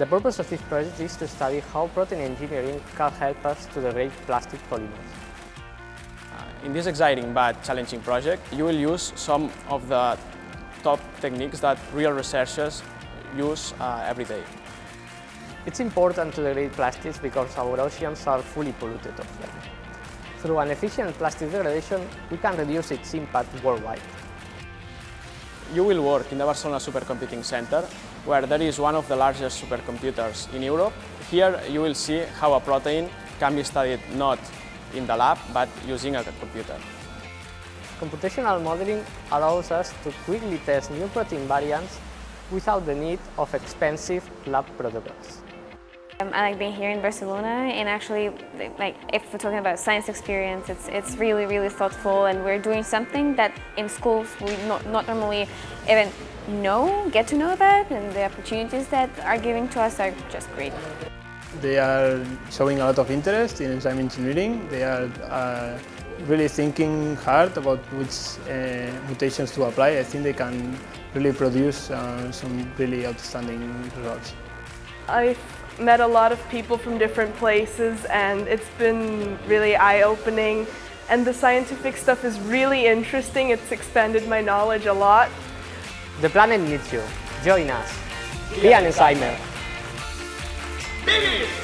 The purpose of this project is to study how protein engineering can help us to degrade plastic polymers. In this exciting but challenging project, you will use some of the top techniques that real researchers use every day. It's important to degrade plastics because our oceans are fully polluted of them. Through an efficient plastic degradation, we can reduce its impact worldwide. You will work in the Barcelona Supercomputing Center, where there is one of the largest supercomputers in Europe. Here you will see how a protein can be studied not in the lab, but using a computer. Computational modeling allows us to quickly test new protein variants without the need of expensive lab protocols. I like being here in Barcelona, and actually, if we're talking about science experience, it's really thoughtful, and we're doing something that in schools we not normally even get to know about, and the opportunities that are given to us are just great. They are showing a lot of interest in enzyme engineering. They are really thinking hard about which mutations to apply. I think they can really produce some really outstanding results. I've met a lot of people from different places, and it's been really eye-opening, and the scientific stuff is really interesting. It's expanded my knowledge a lot. The planet needs you. Join us. Be an enzymer. BIYSC!